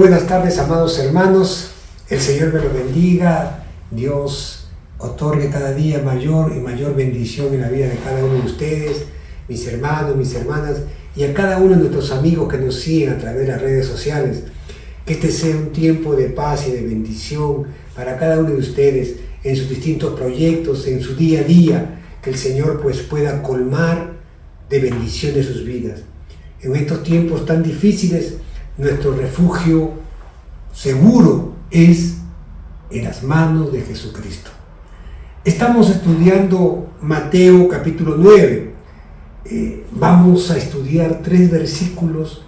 buenas tardes, amados hermanos. El Señor me lo bendiga. Dios otorgue cada día mayor y mayor bendición en la vida de cada uno de ustedes, mis hermanos, mis hermanas, y a cada uno de nuestros amigos que nos siguen a través de las redes sociales. Que este sea un tiempo de paz y de bendición para cada uno de ustedes en sus distintos proyectos, en su día a día, que el Señor pues pueda colmar de bendición de sus vidas. En estos tiempos tan difíciles, nuestro refugio seguro es en las manos de Jesucristo. Estamos estudiando Mateo capítulo 9. Vamos a estudiar 3 versículos.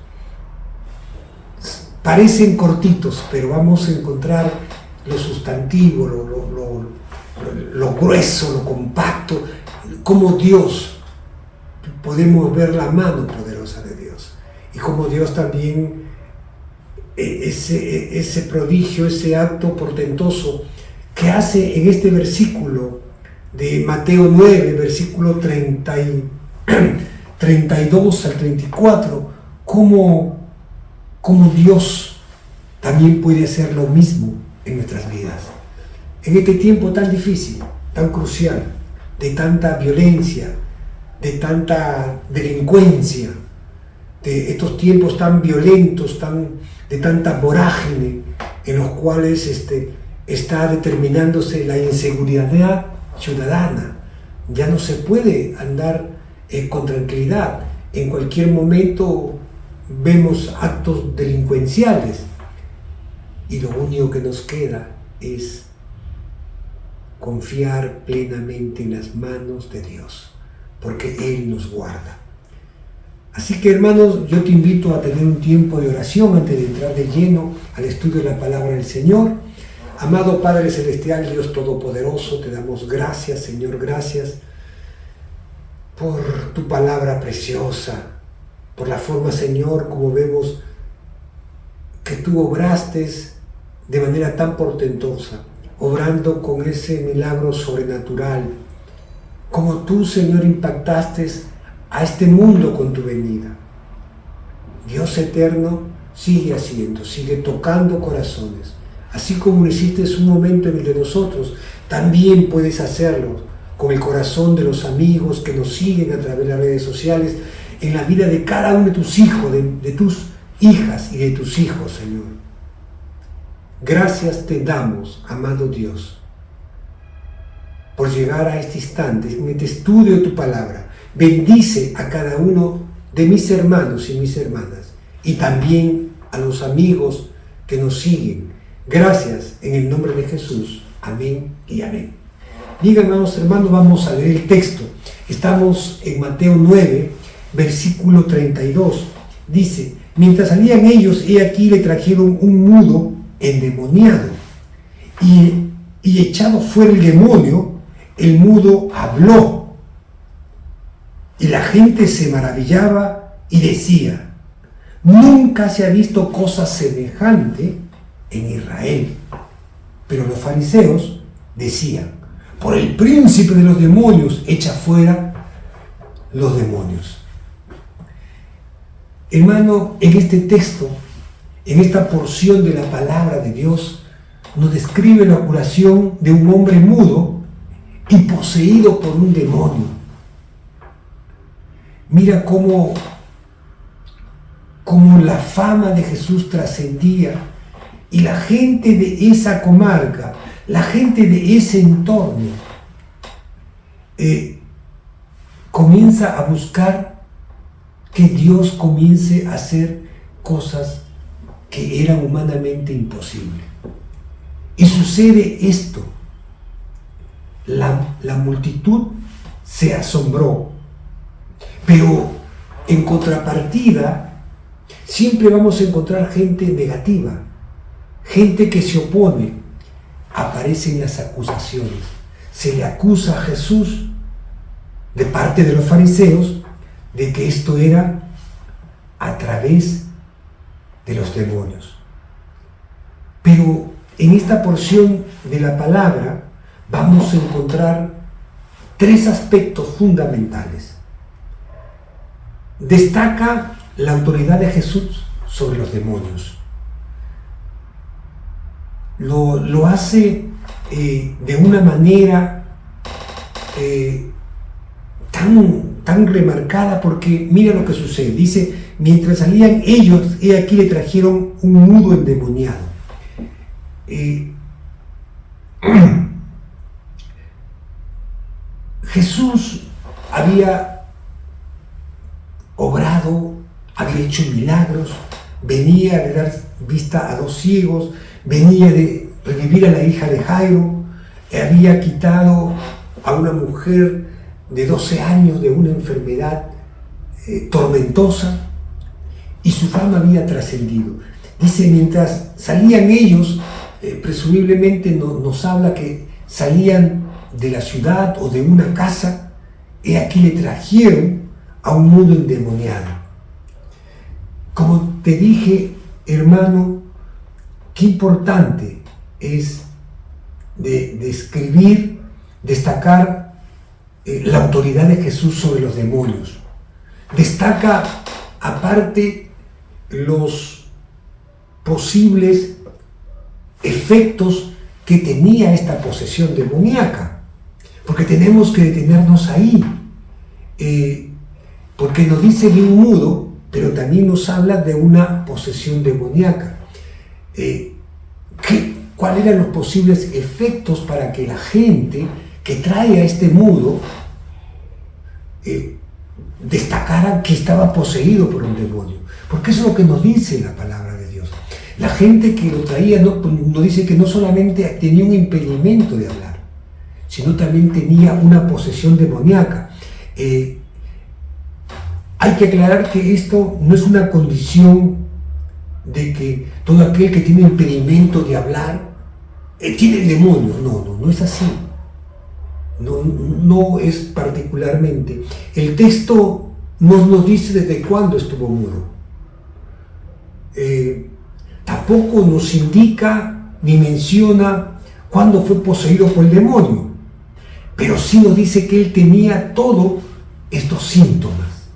Parecen cortitos, pero vamos a encontrar lo sustantivo, lo grueso, lo compacto, como Dios, podemos ver la mano poderosa de Dios, y como Dios también, ese prodigio, ese acto portentoso que hace en este versículo de Mateo 9, versículo 32 al 34, como Dios también puede hacer lo mismo en nuestras vidas. En este tiempo tan difícil, tan crucial, de tanta violencia, de tanta delincuencia, de estos tiempos tan violentos, de tanta vorágine, en los cuales está determinándose la inseguridad ciudadana. Ya no se puede andar con tranquilidad. En cualquier momento vemos actos delincuenciales y lo único que nos queda es confiar plenamente en las manos de Dios, porque Él nos guarda. Así que, hermanos, yo te invito a tener un tiempo de oración antes de entrar de lleno al estudio de la palabra del Señor. Amado Padre Celestial, Dios Todopoderoso, te damos gracias, Señor, gracias por tu palabra preciosa, por la forma, Señor, como vemos que tú obraste de manera tan portentosa, obrando con ese milagro sobrenatural, como tú, Señor, impactaste a este mundo con tu venida. Dios eterno, sigue haciendo, sigue tocando corazones. Así como lo hiciste en un momento en el de nosotros, también puedes hacerlo con el corazón de los amigos que nos siguen a través de las redes sociales, en la vida de cada uno de tus hijos, de tus hijas y de tus hijos, Señor. Gracias te damos, amado Dios, por llegar a este instante, en este estudio de tu palabra. Bendice a cada uno de mis hermanos y mis hermanas, y también a los amigos que nos siguen. Gracias en el nombre de Jesús. Amén y amén. Digan, hermanos, vamos a leer el texto. Estamos en Mateo 9, versículo 32. Dice: mientras salían ellos, he aquí le trajeron un mudo endemoniado, y echado fuera el demonio, el mudo habló. Y la gente se maravillaba y decía: nunca se ha visto cosa semejante en Israel. Pero los fariseos decían: por el príncipe de los demonios, echa fuera los demonios. Hermano, en este texto, en esta porción de la palabra de Dios, nos describe la curación de un hombre mudo y poseído por un demonio. Mira cómo la fama de Jesús trascendía, y la gente de esa comarca, la gente de ese entorno, comienza a buscar que Dios comience a hacer cosas que eran humanamente imposibles. Y sucede esto. La multitud se asombró. Pero en contrapartida, siempre vamos a encontrar gente negativa, gente que se opone. Aparecen las acusaciones. Se le acusa a Jesús, de parte de los fariseos, de que esto era a través de los demonios. Pero en esta porción de la palabra vamos a encontrar 3 aspectos fundamentales. Destaca la autoridad de Jesús sobre los demonios. lo hace de una manera tan remarcada, porque mira lo que sucede. Dice, mientras salían ellos, he aquí le trajeron un mudo endemoniado. Jesús había obrado, había hecho milagros, venía de dar vista a 2 ciegos, venía de revivir a la hija de Jairo, había quitado a una mujer de 12 años de una enfermedad tormentosa, y su fama había trascendido. Dice, mientras salían ellos, presumiblemente nos habla que salían de la ciudad o de una casa, he aquí le trajeron a un mudo endemoniado. Como te dije, hermano, qué importante es describir, destacar la autoridad de Jesús sobre los demonios. Destaca aparte los posibles efectos que tenía esta posesión demoníaca, porque tenemos que detenernos ahí, porque nos dice de un mudo, pero también nos habla de una posesión demoníaca. ¿Cuáles eran los posibles efectos para que la gente que trae a este mudo destacara que estaba poseído por un demonio? Porque eso es lo que nos dice la palabra de Dios. La gente que lo traía nos dice que no solamente tenía un impedimento de hablar, sino también tenía una posesión demoníaca. Hay que aclarar que esto no es una condición de que todo aquel que tiene impedimento de hablar tiene el demonio. No es así. No es particularmente. El texto no nos dice desde cuándo estuvo mudo. Tampoco nos indica ni menciona cuándo fue poseído por el demonio, pero sí nos dice que él tenía todos estos síntomas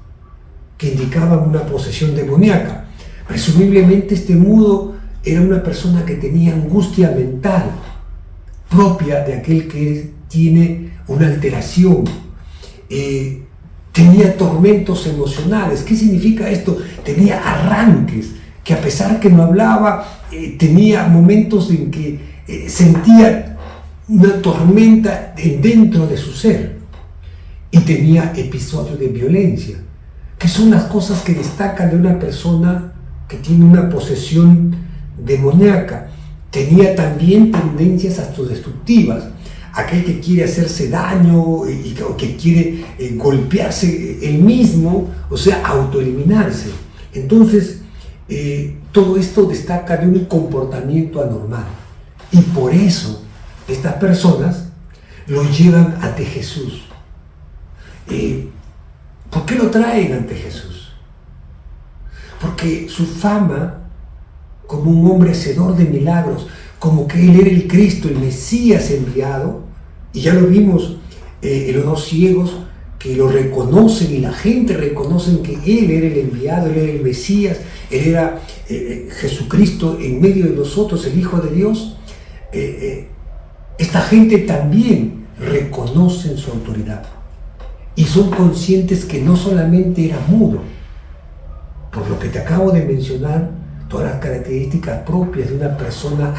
que indicaban una posesión demoníaca. Presumiblemente este mudo era una persona que tenía angustia mental propia de aquel que tiene una alteración, tenía tormentos emocionales. ¿Qué significa esto? Tenía arranques, que a pesar que no hablaba, tenía momentos en que sentía una tormenta dentro de su ser, y tenía episodios de violencia, que son las cosas que destacan de una persona que tiene una posesión demoníaca. Tenía también tendencias autodestructivas, aquel que quiere hacerse daño o que quiere golpearse él mismo, o sea, autoeliminarse. Entonces, todo esto destaca de un comportamiento anormal, y por eso estas personas lo llevan ante Jesús. ¿Por qué lo traen ante Jesús? Porque su fama como un hombre hacedor de milagros, como que él era el Cristo, el Mesías enviado, y ya lo vimos en los 2 ciegos que lo reconocen, y la gente reconoce que él era el enviado, él era el Mesías, él era Jesucristo en medio de nosotros, el Hijo de Dios. Esta gente también reconoce su autoridad y son conscientes que no solamente era mudo, por lo que te acabo de mencionar, todas las características propias de una persona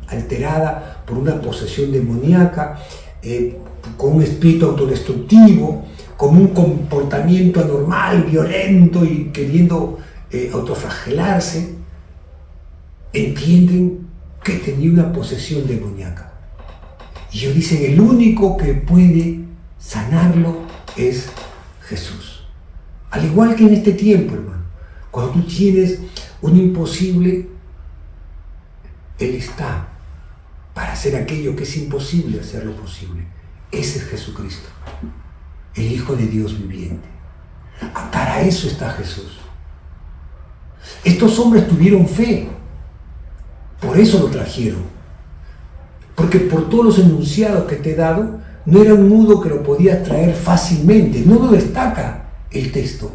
alterada por una posesión demoníaca, con un espíritu autodestructivo, con un comportamiento anormal, violento y queriendo autoflagelarse, entienden que tenía una posesión demoníaca. Y ellos dicen, el único que puede sanarlo es Jesús. Al igual que en este tiempo, hermano, cuando tú tienes un imposible, Él está para hacer aquello que es imposible hacerlo posible. Ese es Jesucristo, el Hijo de Dios viviente. Para eso está Jesús. Estos hombres tuvieron fe, por eso lo trajeron. Porque por todos los enunciados que te he dado, no era un mudo que lo podías traer fácilmente. No lo destaca el texto.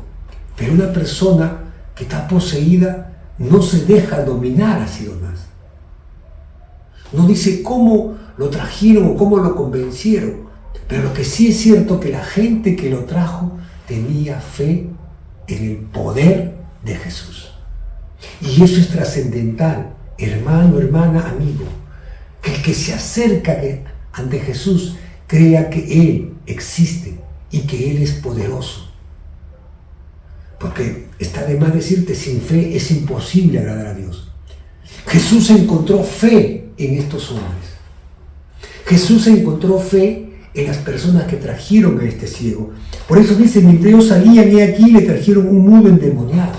Pero una persona que está poseída no se deja dominar así nomás. No dice cómo lo trajeron o cómo lo convencieron, pero lo que sí es cierto que la gente que lo trajo tenía fe en el poder de Jesús. Y eso es trascendental, hermano, hermana, amigo, que el que se acerca ante Jesús crea que Él existe y que Él es poderoso. Porque está de más decirte, sin fe es imposible agradar a Dios. Jesús encontró fe en estos hombres. Jesús encontró fe en las personas que trajeron a este ciego. Por eso dice, mientras ellos salían, he aquí, le trajeron un mudo endemoniado.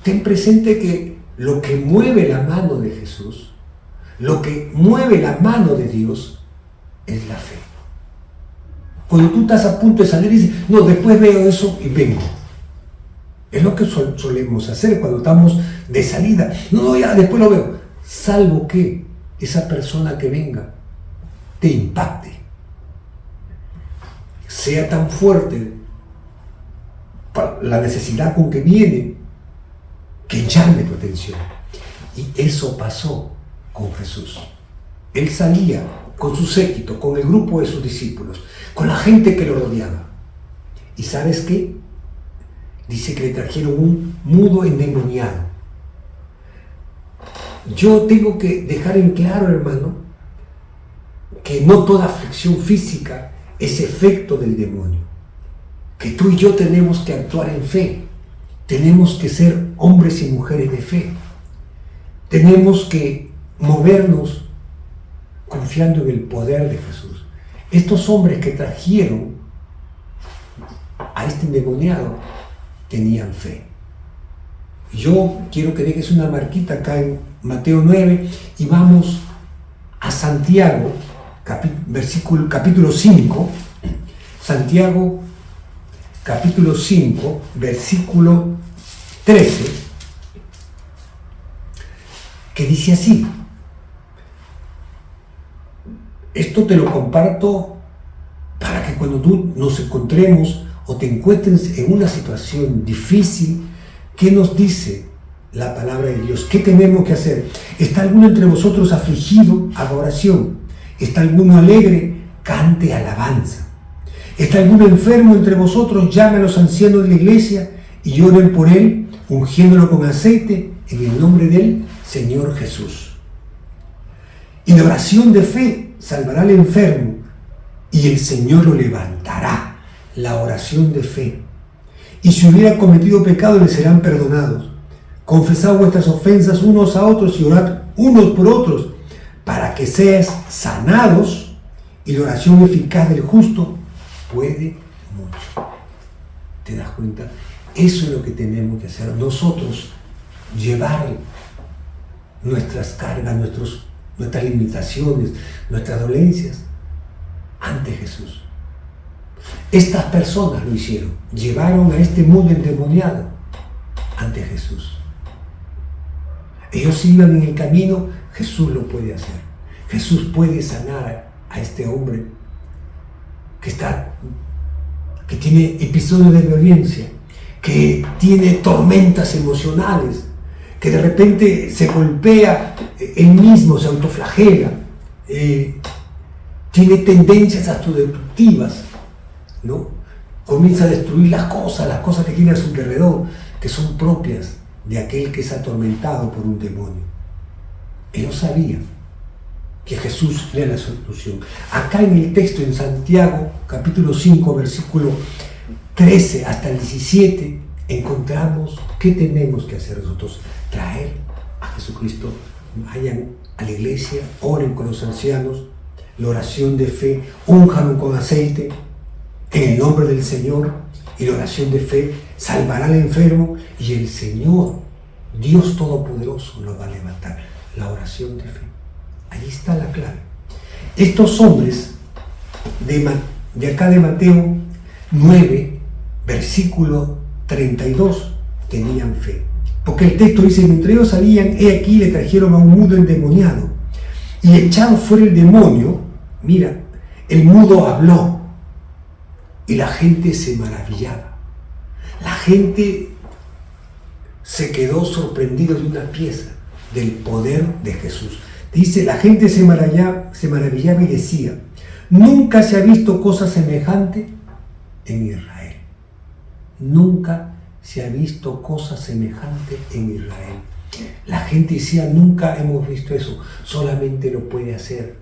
Ten presente que lo que mueve la mano de Jesús, lo que mueve la mano de Dios, es la fe. Cuando tú estás a punto de salir y dices, no, después veo eso y vengo. Es lo que solemos hacer cuando estamos de salida. No, ya, después lo veo. Salvo que esa persona que venga te impacte. Sea tan fuerte la necesidad con que viene que llame tu atención. Y eso pasó con Jesús. Él salía con su séquito, con el grupo de sus discípulos, con la gente que lo rodeaba. ¿Y sabes qué? Dice que le trajeron un mudo endemoniado. Yo tengo que dejar en claro, hermano, que no toda aflicción física es efecto del demonio. Que tú y yo tenemos que actuar en fe. Tenemos que ser hombres y mujeres de fe. Tenemos que movernos confiando en el poder de Jesús. Estos hombres que trajeron a este endemoniado tenían fe. Yo quiero que dejes una marquita acá en Mateo 9 y vamos a Santiago, capítulo 5. Santiago, capítulo 5, versículo 13, que dice así. Esto te lo comparto para que cuando tú nos encontremos o te encuentres en una situación difícil, ¿qué nos dice la palabra de Dios? ¿Qué tenemos que hacer? ¿Está alguno entre vosotros afligido? Haga oración. ¿Está alguno alegre? Cante alabanza. ¿Está alguno enfermo entre vosotros? Llame a los ancianos de la iglesia y oren por él, ungiéndolo con aceite en el nombre del Señor Jesús. Y la oración de fe salvará al enfermo y el Señor lo levantará. La oración de fe. Y si hubiera cometido pecado, le serán perdonados. Confesad vuestras ofensas unos a otros y orad unos por otros, para que seáis sanados, y la oración eficaz del justo puede mucho. ¿Te das cuenta? Eso es lo que tenemos que hacer. Nosotros llevar nuestras cargas, nuestras limitaciones, nuestras dolencias ante Jesús. Estas personas lo hicieron, llevaron a este mundo endemoniado ante Jesús. Ellos iban en el camino, Jesús lo puede hacer. Jesús puede sanar a este hombre que tiene episodios de violencia, que tiene tormentas emocionales, que de repente se golpea él mismo, se autoflagela, tiene tendencias autodestructivas, ¿no? Comienza a destruir las cosas que tiene a su alrededor, que son propias de aquel que es atormentado por un demonio. Ellos sabían que Jesús era la solución. Acá en el texto, en Santiago, capítulo 5, versículo 13 hasta el 17, encontramos qué tenemos que hacer nosotros. Traer a Jesucristo, vayan a la iglesia, oren con los ancianos, la oración de fe, únjanlo con aceite, en el nombre del Señor, y la oración de fe salvará al enfermo y el Señor, Dios Todopoderoso, lo va a levantar. La oración de fe. Ahí está la clave. Estos hombres de acá de Mateo 9, versículo 32, tenían fe. Porque el texto dice, mientras ellos salían, he aquí le trajeron a un mudo endemoniado. Y echado fuera el demonio, mira, el mudo habló. Y la gente se maravillaba. La gente se quedó sorprendida de una pieza del poder de Jesús. Dice, la gente se maravillaba y decía, nunca se ha visto cosa semejante en Israel. Nunca se ha visto cosa semejante en Israel. La gente decía, nunca hemos visto eso. Solamente lo puede hacer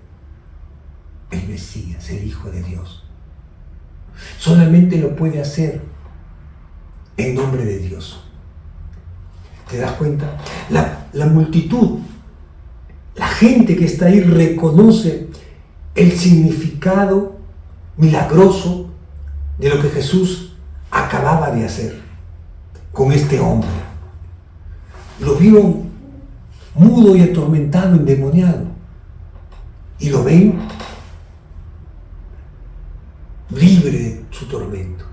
el Mesías, el Hijo de Dios. Solamente lo puede hacer en nombre de Dios. ¿Te das cuenta? La multitud, la gente que está ahí reconoce el significado milagroso de lo que Jesús acababa de hacer con este hombre. Lo vieron mudo y atormentado, endemoniado, y lo ven libre de su tormento.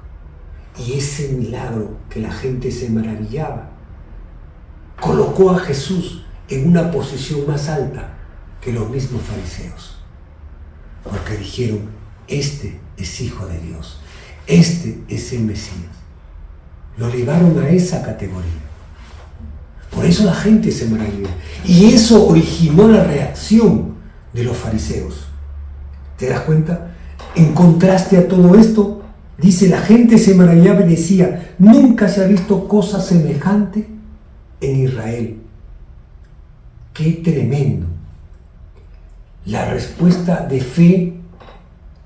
Y ese milagro que la gente se maravillaba colocó a Jesús en una posición más alta que los mismos fariseos, porque dijeron, este es Hijo de Dios, este es el Mesías. Lo llevaron a esa categoría. Por eso la gente se maravilló. Y eso originó la reacción de los fariseos. ¿Te das cuenta? En contraste a todo esto, dice, la gente se maravillaba y decía, nunca se ha visto cosa semejante en Israel. ¡Qué tremendo! La respuesta de fe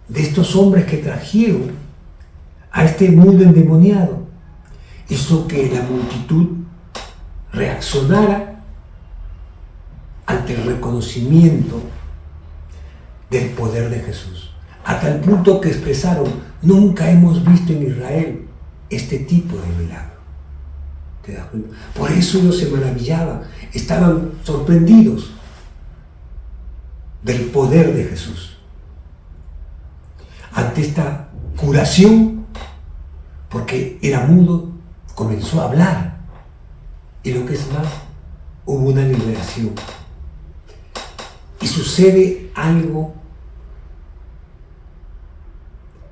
de estos hombres que trajeron a este mundo endemoniado hizo que la multitud reaccionara ante el reconocimiento del poder de Jesús, a tal punto que expresaron, nunca hemos visto en Israel este tipo de milagro. ¿Te das cuenta? Por eso ellos se maravillaban, estaban sorprendidos del poder de Jesús. Ante esta curación, porque era mudo, comenzó a hablar. Y lo que es más, hubo una liberación. Y sucede algo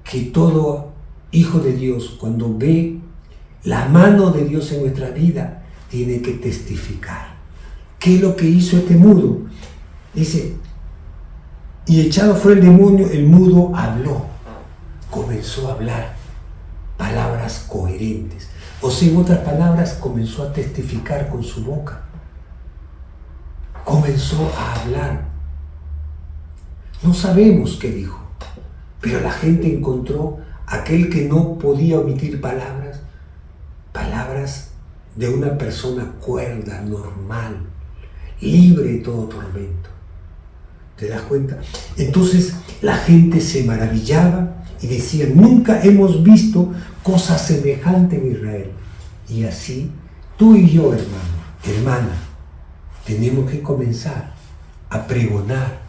que todo hijo de Dios, cuando ve la mano de Dios en nuestra vida, tiene que testificar. ¿Qué es lo que hizo este mudo? Dice, y echado fuera el demonio, el mudo habló. Comenzó a hablar palabras coherentes. O sea, en otras palabras, comenzó a testificar con su boca. Comenzó a hablar. No sabemos qué dijo, pero la gente encontró aquel que no podía omitir palabras de una persona cuerda, normal, libre de todo tormento. ¿Te das cuenta? Entonces la gente se maravillaba y decía, nunca hemos visto cosa semejante en Israel. Y así, tú y yo, hermano, hermana, tenemos que comenzar a pregonar,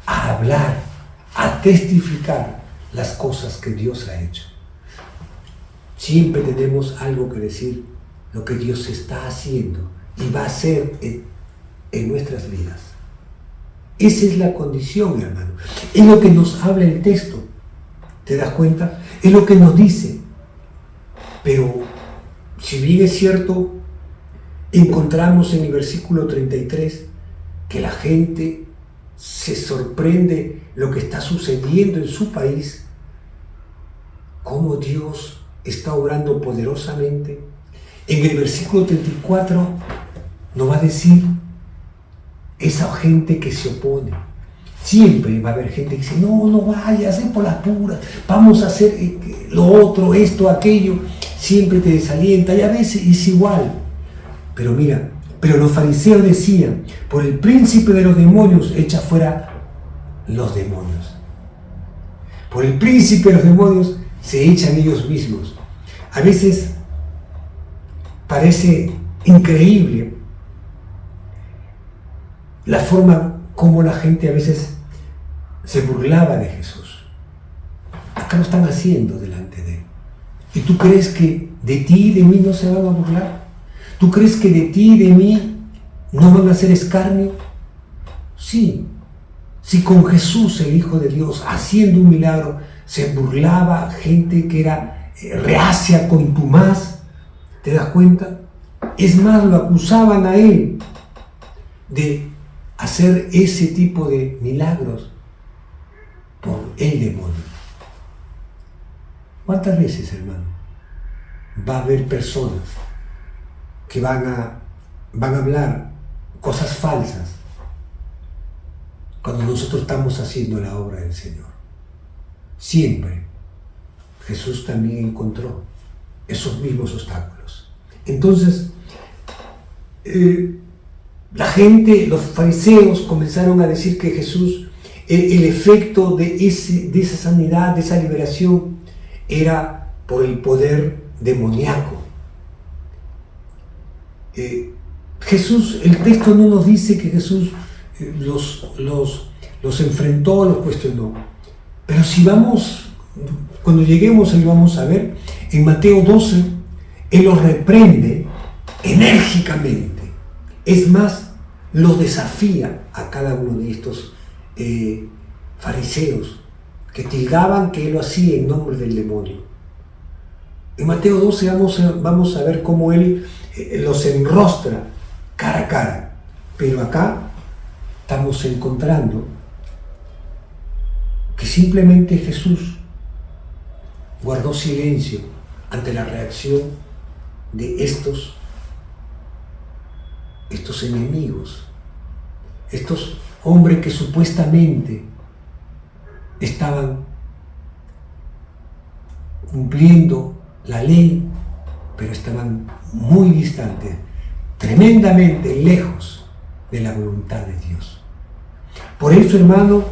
a hablar, a testificar las cosas que Dios ha hecho. Siempre tenemos algo que decir, lo que Dios está haciendo y va a hacer en nuestras vidas. Esa es la condición, hermano. Es lo que nos habla el texto. ¿Te das cuenta? Es lo que nos dice. Pero, si bien es cierto, encontramos en el versículo 33 que la gente se sorprende lo que está sucediendo en su país, cómo Dios está obrando poderosamente. En el versículo 34 nos va a decir esa gente que se opone. Siempre va a haber gente que dice, no vayas, por las puras, vamos a hacer lo otro, esto, aquello. Siempre te desalienta y a veces es igual. Pero mira, pero los fariseos decían, por el príncipe de los demonios echa fuera los demonios. Por el príncipe de los demonios se echan ellos mismos. A veces parece increíble la forma como la gente a veces se burlaba de Jesús. Acá lo están haciendo delante de él. ¿Y tú crees que de ti y de mí no se van a burlar? ¿Tú crees que de ti y de mí no van a hacer escarnio? Sí. Si con Jesús, el Hijo de Dios, haciendo un milagro, se burlaba gente que era reacia, contumaz, ¿te das cuenta? Es más, lo acusaban a él de hacer ese tipo de milagros por el demonio. ¿Cuántas veces, hermano, va a haber personas que van a hablar cosas falsas cuando nosotros estamos haciendo la obra del Señor? Siempre Jesús también encontró esos mismos obstáculos. Entonces, la gente, los fariseos comenzaron a decir que Jesús, el efecto de esa sanidad, de esa liberación, era por el poder demoníaco. Jesús, el texto no nos dice que Jesús los enfrentó, los cuestionó. Pero si vamos, cuando lleguemos ahí vamos a ver, en Mateo 12, Él los reprende enérgicamente. Es más, los desafía a cada uno de estos fariseos que tildaban que Él lo hacía en nombre del demonio. En Mateo 12 vamos a ver cómo Él los enrostra cara a cara. Pero acá estamos encontrando que simplemente Jesús guardó silencio ante la reacción de estos enemigos, estos hombres que supuestamente estaban cumpliendo la ley, pero estaban muy distantes, tremendamente lejos de la voluntad de Dios. Por eso, hermano,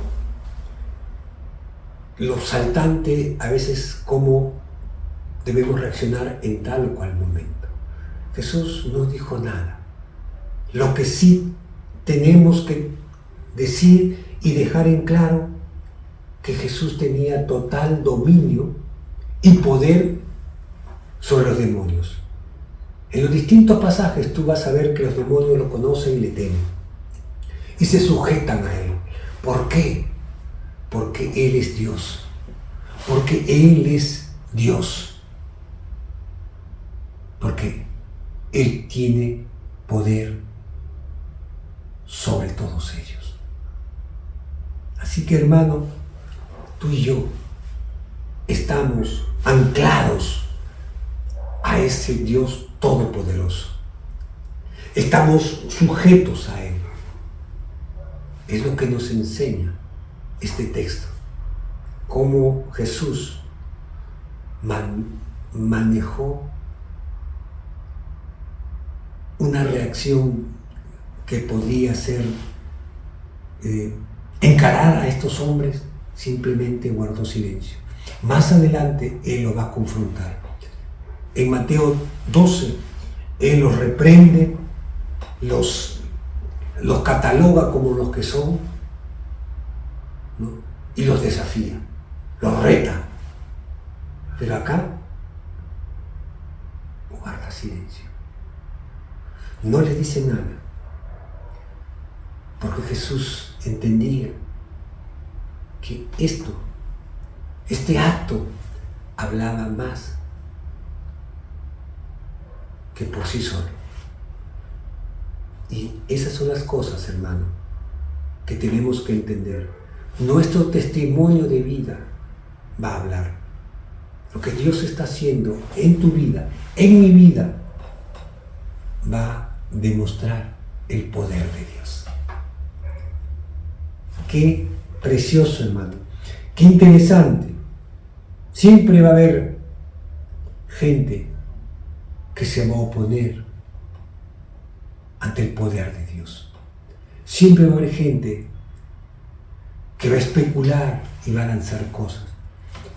lo saltante a veces cómo debemos reaccionar en tal o cual momento. Jesús no dijo nada. Lo que sí tenemos que decir y dejar en claro que Jesús tenía total dominio y poder sobre los demonios. En los distintos pasajes tú vas a ver que los demonios lo conocen y le temen y se sujetan a Él. ¿Por qué? Porque Él es Dios. Porque Él es Dios. Porque Él tiene poder sobre todos ellos. Así que, hermano, tú y yo estamos anclados a ese Dios todopoderoso. Estamos sujetos a Él. Es lo que nos enseña este texto. Cómo Jesús manejó una reacción que podía ser encarada a estos hombres, simplemente guardó silencio. Más adelante Él lo va a confrontar. En Mateo 12, Él los reprende, los cataloga como los que son, ¿no? Y los desafía, los reta. Pero acá guarda silencio. No le dice nada, porque Jesús entendía que este acto hablaba más que por sí solo. Y esas son las cosas, hermano, que tenemos que entender. Nuestro testimonio de vida va a hablar. Lo que Dios está haciendo en tu vida, en mi vida, va a demostrar el poder de Dios. Qué precioso, hermano. Qué interesante. Siempre va a haber gente que se va a oponer ante el poder de Dios. Siempre va a haber gente que va a especular y va a lanzar cosas.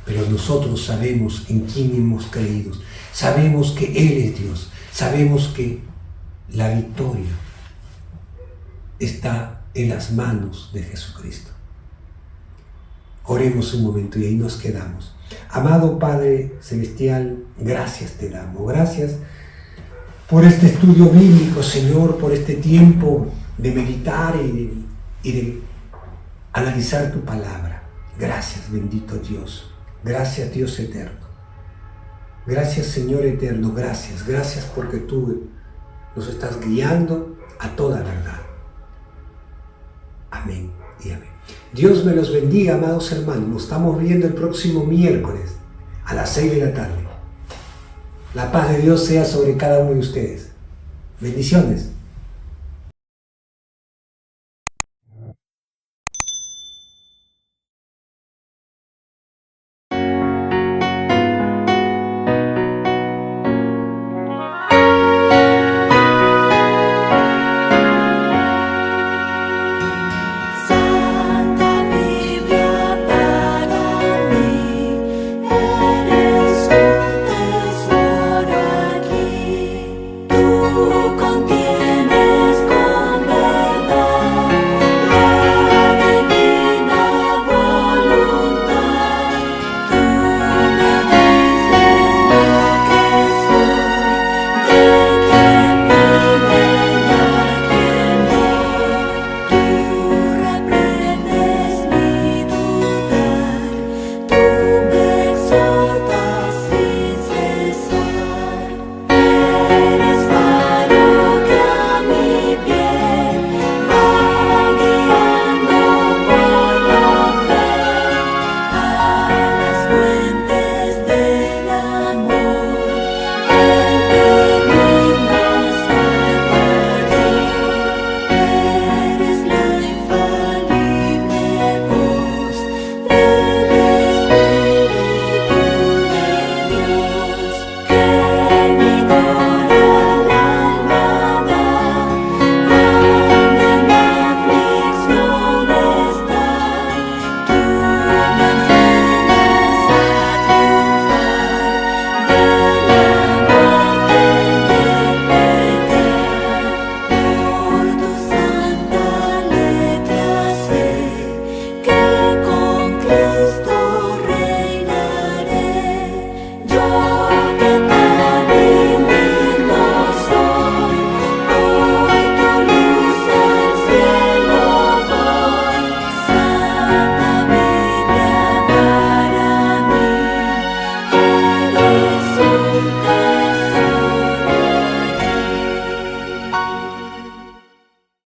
Pero nosotros sabemos en quién hemos creído. Sabemos que Él es Dios. Sabemos que la victoria está en las manos de Jesucristo. Oremos un momento y ahí nos quedamos. Amado Padre Celestial, gracias te damos. Gracias por este estudio bíblico, Señor, por este tiempo de meditar y de analizar tu palabra. Gracias, bendito Dios. Gracias, Dios eterno. Gracias, Señor eterno. Gracias. Gracias porque tú nos estás guiando a toda verdad. Amén y amén. Dios me los bendiga, amados hermanos. Nos estamos viendo el próximo miércoles a las 6 de la tarde. La paz de Dios sea sobre cada uno de ustedes. Bendiciones.